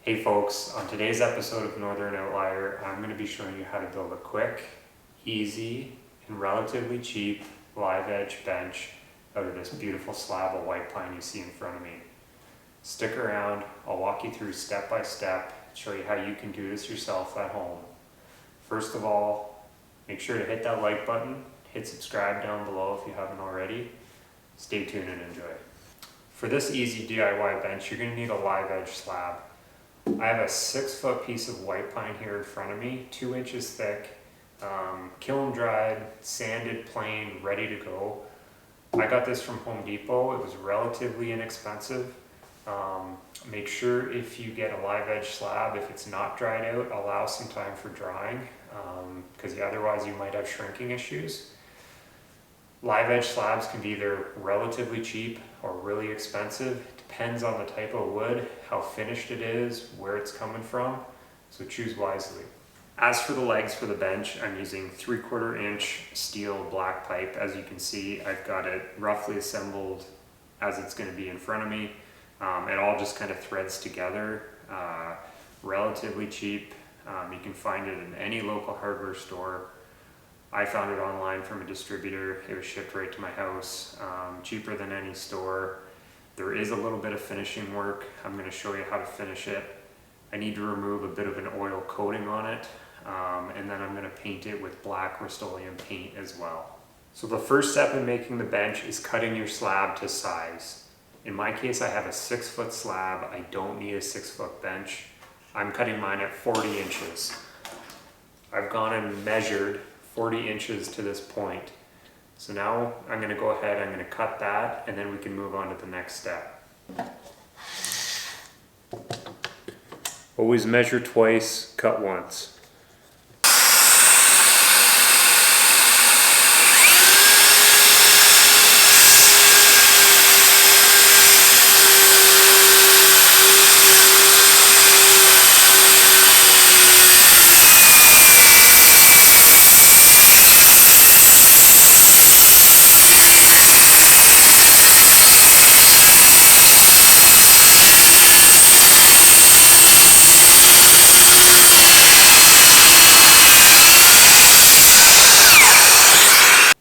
Hey folks, on today's episode of Northern Outlier, I'm going to be showing you how to build a quick, easy, and relatively cheap live edge bench out of this beautiful slab of white pine you see in front of me. Stick around, I'll walk you through step by step, show you how you can do this yourself at home. First of all, make sure to hit that like button, hit subscribe down below if you haven't already. Stay tuned and enjoy. For this easy DIY bench, you're going to need a live edge slab. I have a 6-foot piece of white pine here in front of me, 2 inches thick, kiln dried, sanded, plain, ready to go. I got this from Home Depot. It was relatively inexpensive. Make sure if you get a live edge slab, if it's not dried out, allow some time for drying, because otherwise you might have shrinking issues. Live edge slabs can be either relatively cheap or really expensive. Depends on the type of wood, how finished it is, where it's coming from, so choose wisely. As for the legs for the bench, I'm using 3/4 inch steel black pipe. As you can see, I've got it roughly assembled as it's going to be in front of me. It all just kind of threads together, relatively cheap. You can find it in any local hardware store. I found it online from a distributor. It was shipped right to my house, cheaper than any store. There is a little bit of finishing work. I'm going to show you how to finish it. I need to remove a bit of an oil coating on it, and then I'm going to paint it with black Rust-Oleum paint as well. So the first step in making the bench is cutting your slab to size. In my case, I have a 6-foot slab. I don't need a 6-foot bench. I'm cutting mine at 40 inches. I've gone and measured 40 inches to this point. So now I'm going to go ahead, I'm going to cut that, and then we can move on to the next step. Always measure twice, cut once.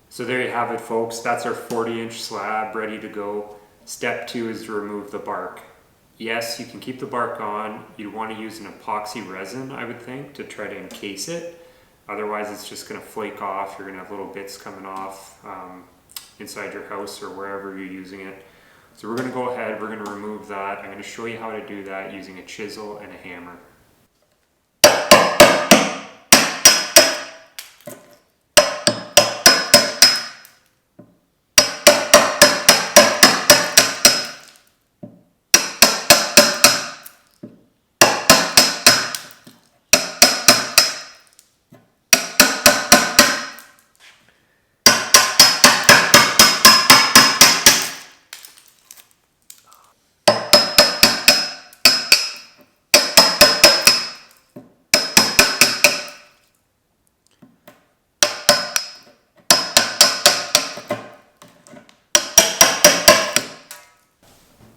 So there you have it, folks. That's our 40-inch slab ready to go. Step 2 is to remove the bark. Yes, you can keep the bark on. You'd want to use an epoxy resin, I would think, to try to encase it. Otherwise, it's just going to flake off. You're going to have little bits coming off inside your house or wherever you're using it. So we're going to go ahead, we're going to remove that. I'm going to show you how to do that using a chisel and a hammer.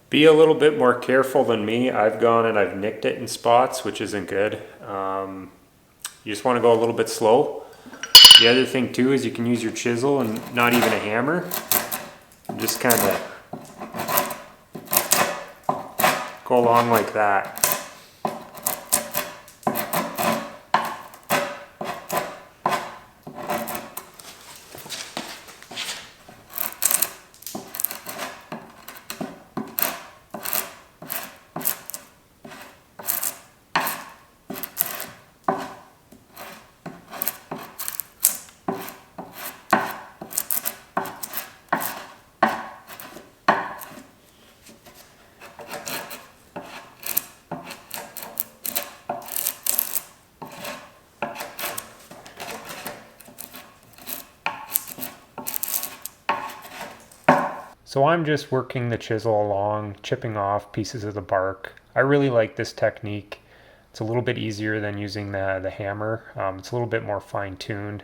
Be a little bit more careful than me. I've gone and I've nicked it in spots, which isn't good. You just want to go a little bit slow. The other thing too is you can use your chisel and not even a hammer. Just kind of go along like that. So I'm just working the chisel along, chipping off pieces of the bark. I really like this technique. It's a little bit easier than using the hammer. It's a little bit more fine-tuned.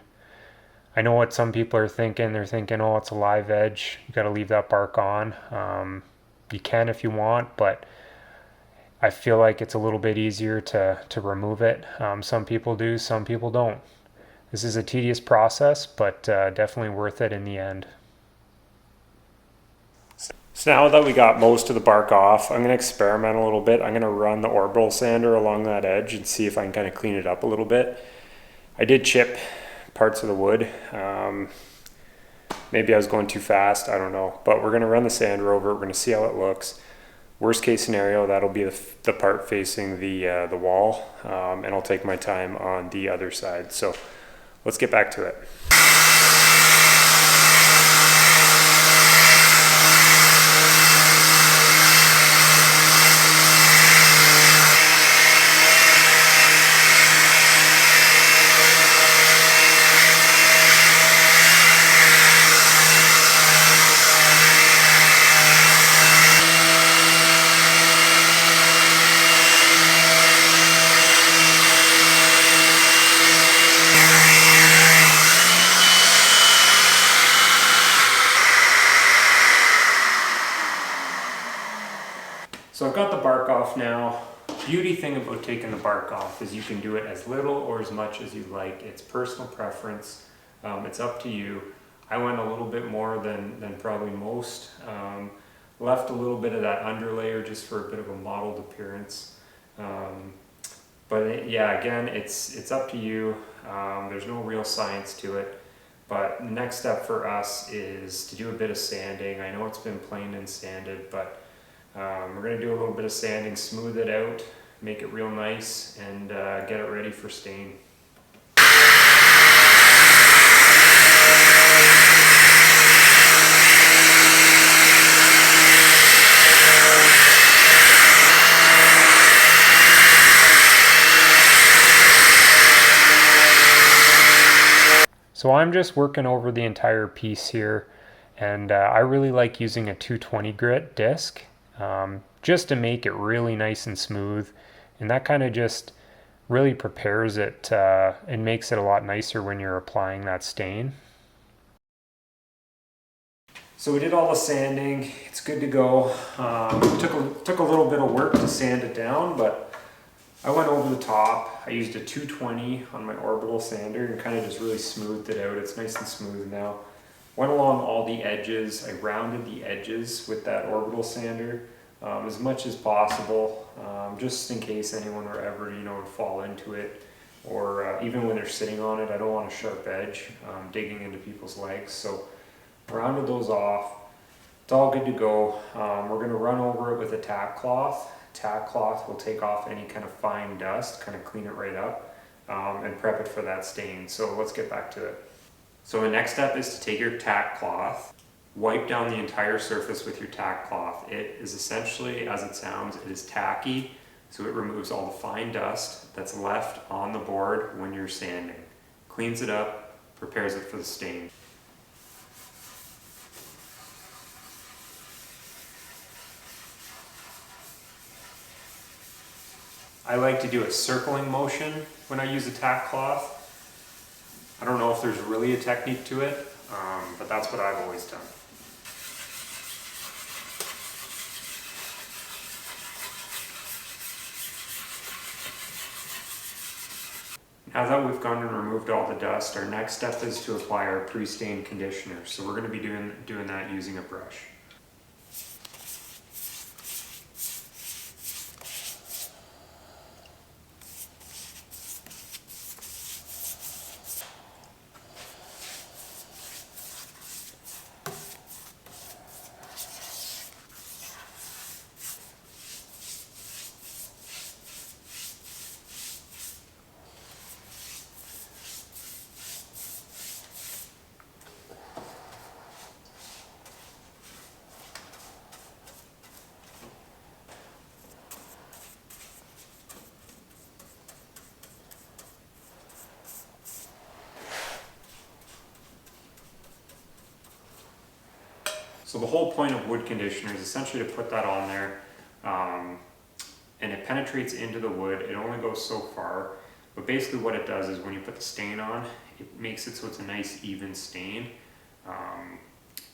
I know what some people are thinking. They're thinking, oh, it's a live edge. You got to leave that bark on. You can if you want, but I feel like it's a little bit easier to remove it. Some people do, some people don't. This is a tedious process, but definitely worth it in the end. So now that we got most of the bark off, I'm going to experiment a little bit. I'm going to run the orbital sander along that edge and see if I can kind of clean it up a little bit. I did chip parts of the wood. Maybe I was going too fast, I don't know. But we're going to run the sander over it. We're going to see how it looks. Worst case scenario, that'll be the part facing the wall, and I'll take my time on the other side. So let's get back to it. So I've got the bark off now. Beauty thing about taking the bark off is you can do it as little or as much as you like. It's personal preference. It's up to you. I went a little bit more than probably most. Left a little bit of that underlayer just for a bit of a mottled appearance. Yeah, again, it's up to you. There's no real science to it. But the next step for us is to do a bit of sanding. I know it's been planed and sanded, but we're going to do a little bit of sanding, smooth it out, make it real nice, and get it ready for stain. So I'm just working over the entire piece here, and I really like using a 220 grit disc just to make it really nice and smooth, and that kind of just really prepares it and makes it a lot nicer when you're applying that stain. So we did all the sanding, it's good to go. Took a little bit of work to sand it down, but I went over the top. I used a 220 on my orbital sander and kind of just really smoothed it out. It's nice and smooth now. Went along all the edges. I rounded the edges with that orbital sander as much as possible, just in case anyone were ever, would fall into it, or even when they're sitting on it. I don't want a sharp edge digging into people's legs. So rounded those off. It's all good to go. We're going to run over it with a tack cloth. Tack cloth will take off any kind of fine dust, kind of clean it right up, and prep it for that stain. So let's get back to it. So the next step is to take your tack cloth, wipe down the entire surface with your tack cloth. It is essentially, as it sounds, it is tacky, so it removes all the fine dust that's left on the board when you're sanding. Cleans it up, prepares it for the stain. I like to do a circling motion when I use a tack cloth. I don't know if there's really a technique to it, but that's what I've always done. Now that we've gone and removed all the dust, our next step is to apply our pre-stain conditioner. So we're going to be doing that using a brush. So the whole point of wood conditioner is essentially to put that on there, and it penetrates into the wood. It only goes so far, but basically what it does is when you put the stain on, it makes it so it's a nice even stain,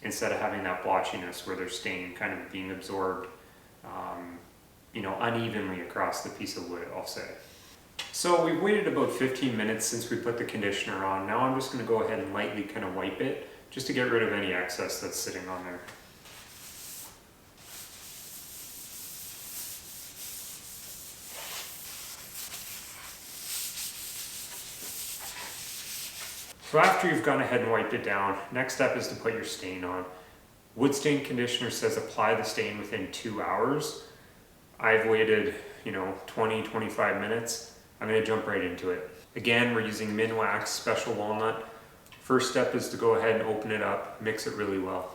instead of having that blotchiness where there's stain kind of being absorbed unevenly across the piece of wood, I'll say. So we've waited about 15 minutes since we put the conditioner on. Now I'm just going to go ahead and lightly kind of wipe it just to get rid of any excess that's sitting on there. So after you've gone ahead and wiped it down, next step is to put your stain on. Wood stain conditioner says apply the stain within 2 hours. I've waited, 20, 25 minutes. I'm going to jump right into it. Again, we're using Minwax Special Walnut. First step is to go ahead and open it up, mix it really well.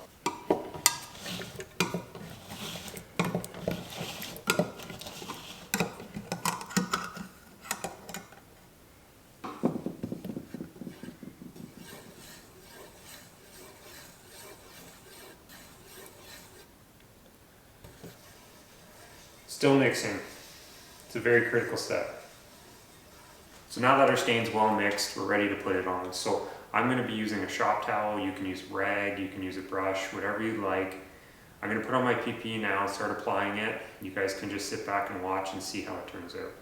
Still mixing. It's a very critical step. So now that our stain's well mixed, we're ready to put it on. So I'm going to be using a shop towel. You can use rag, you can use a brush, whatever you like. I'm going to put on my PP now and start applying it. You guys can just sit back and watch and see how it turns out.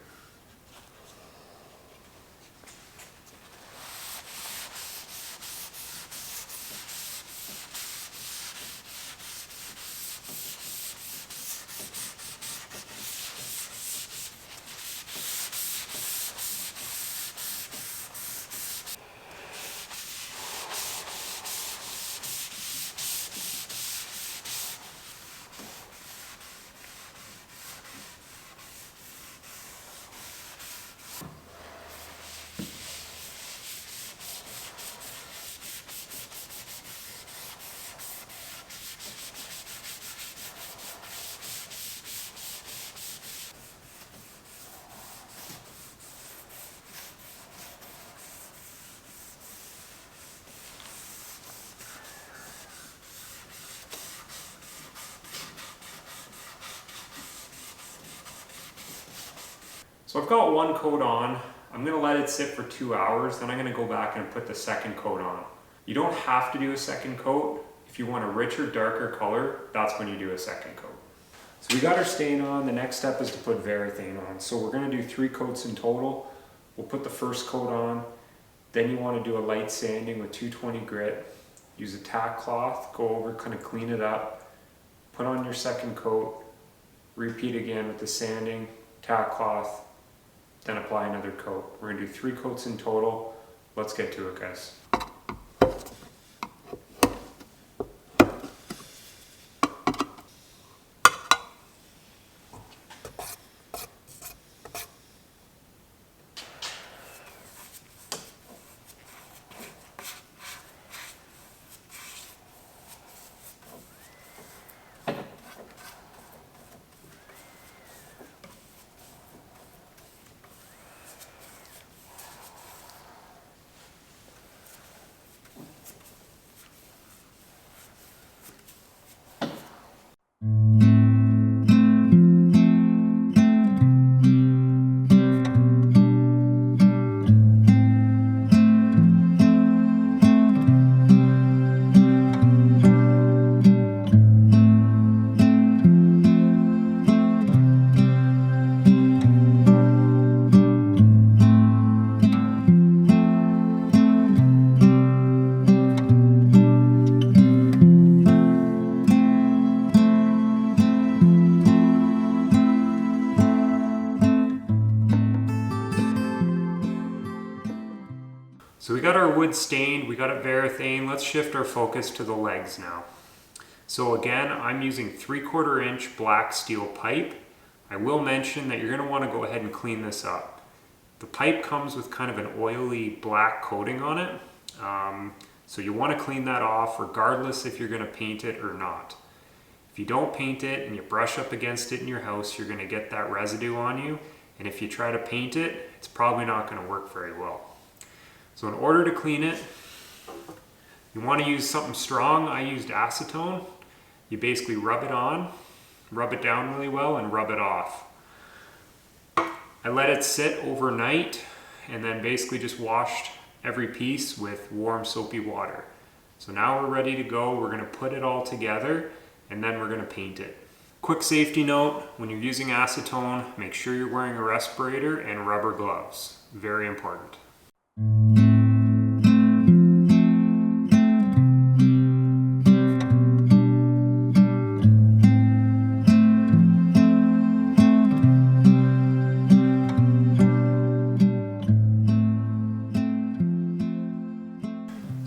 So I've got one coat on. I'm going to let it sit for 2 hours, then I'm going to go back and put the second coat on. You don't have to do a second coat. If you want a richer, darker color, that's when you do a second coat. So we got our stain on. The next step is to put Varathane on. So we're going to do 3 coats in total. We'll put the first coat on. Then you want to do a light sanding with 220 grit. Use a tack cloth, go over, kind of clean it up. Put on your second coat. Repeat again with the sanding, tack cloth, then apply another coat. We're going to do 3 coats in total. Let's get to it, guys. So we got our wood stained, we got it Varathane. Let's shift our focus to the legs now. So again, I'm using 3/4 inch black steel pipe. I will mention that you're going to want to go ahead and clean this up. The pipe comes with kind of an oily black coating on it. So you want to clean that off regardless if you're going to paint it or not. If you don't paint it and you brush up against it in your house, you're going to get that residue on you. And if you try to paint it, it's probably not going to work very well. So in order to clean it, you want to use something strong. I used acetone. You basically rub it on, rub it down really well, and rub it off. I let it sit overnight and then basically just washed every piece with warm soapy water. So now we're ready to go. We're going to put it all together and then we're going to paint it. Quick safety note, when you're using acetone, make sure you're wearing a respirator and rubber gloves. Very important.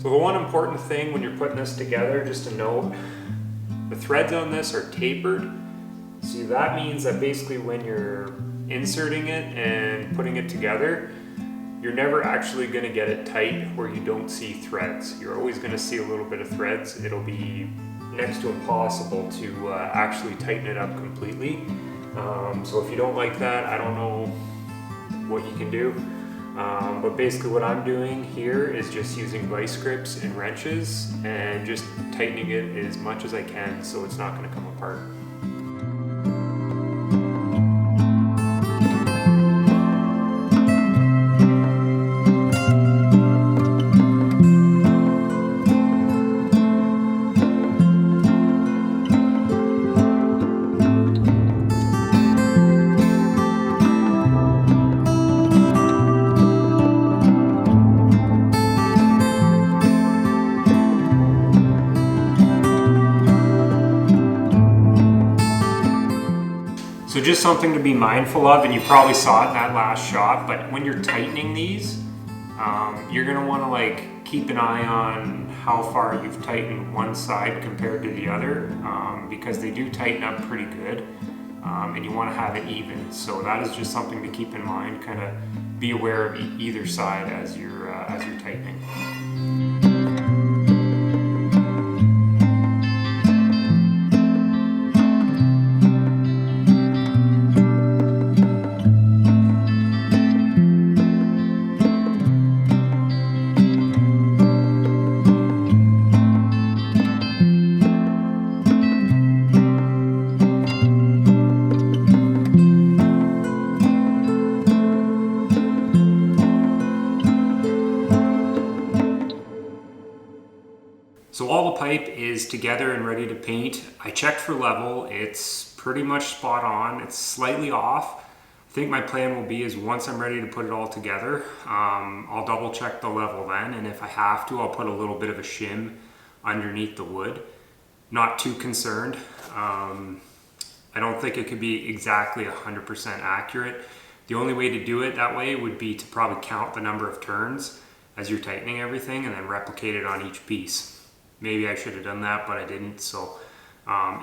So the one important thing when you're putting this together, just a note, the threads on this are tapered. So that means that basically when you're inserting it and putting it together, you're never actually going to get it tight where you don't see threads. You're always going to see a little bit of threads. It'll be next to impossible to actually tighten it up completely. So if you don't like that, I don't know what you can do. But basically what I'm doing here is just using vice grips and wrenches and just tightening it as much as I can so it's not going to come apart. So just something to be mindful of, and you probably saw it in that last shot, but when you're tightening these, you're gonna wanna keep an eye on how far you've tightened one side compared to the other, because they do tighten up pretty good, and you wanna have it even. So that is just something to keep in mind, kind of be aware of either side as you're tightening. So all the pipe is together and ready to paint. I checked for level, it's pretty much spot on. It's slightly off. I think my plan will be is once I'm ready to put it all together, I'll double check the level then, and if I have to, I'll put a little bit of a shim underneath the wood. Not too concerned. I don't think it could be exactly 100% accurate. The only way to do it that way would be to probably count the number of turns as you're tightening everything and then replicate it on each piece. Maybe I should have done that, but I didn't, so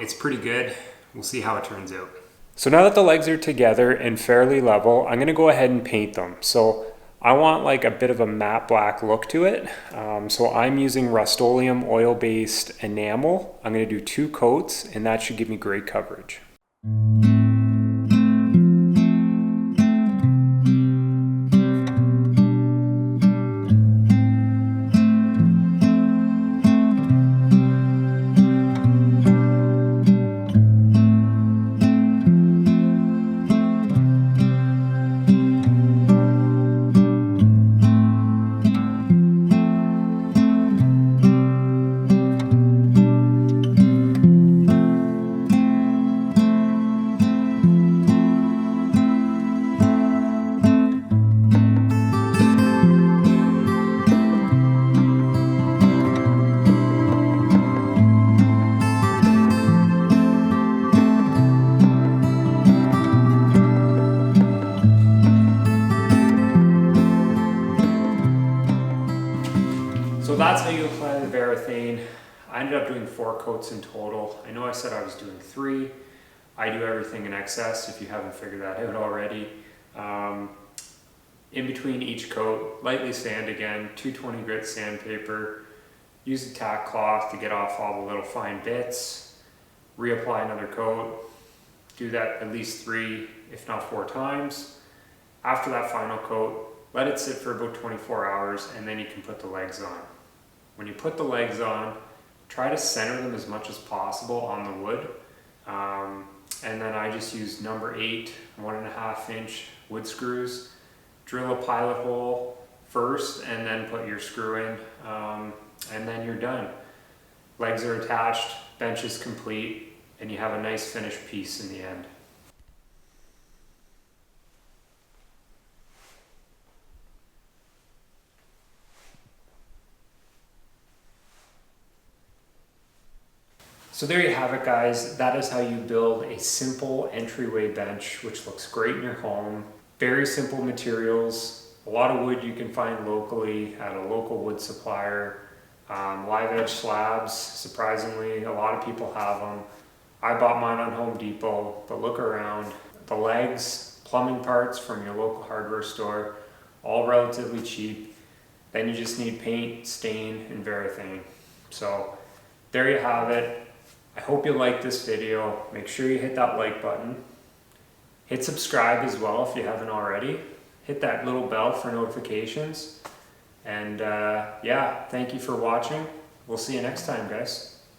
it's pretty good. We'll see how it turns out. So now that the legs are together and fairly level, I'm gonna go ahead and paint them. So I want a bit of a matte black look to it. So I'm using Rust-Oleum oil-based enamel. I'm gonna do 2 coats, and that should give me great coverage. So that's how you apply the varathane. I ended up doing 4 coats in total. I know I said I was doing 3. I do everything in excess if you haven't figured that out already. In between each coat, lightly sand again, 220 grit sandpaper. Use a tack cloth to get off all the little fine bits. Reapply another coat. Do that at least 3, if not 4 times. After that final coat, let it sit for about 24 hours and then you can put the legs on. When you put the legs on, try to center them as much as possible on the wood. And then I just use number 8, 1.5 inch wood screws. Drill a pilot hole first and then put your screw in, and then you're done. Legs are attached, bench is complete, and you have a nice finished piece in the end. So there you have it, guys. That is how you build a simple entryway bench, which looks great in your home. Very simple materials, a lot of wood you can find locally at a local wood supplier. Live edge slabs, surprisingly, a lot of people have them. I bought mine on Home Depot, but look around. The legs, plumbing parts from your local hardware store, all relatively cheap. Then you just need paint, stain, and Varathane. So there you have it. I hope you liked this video. Make sure you hit that like button. Hit subscribe as well if you haven't already. Hit that little bell for notifications. And yeah, thank you for watching. We'll see you next time, guys.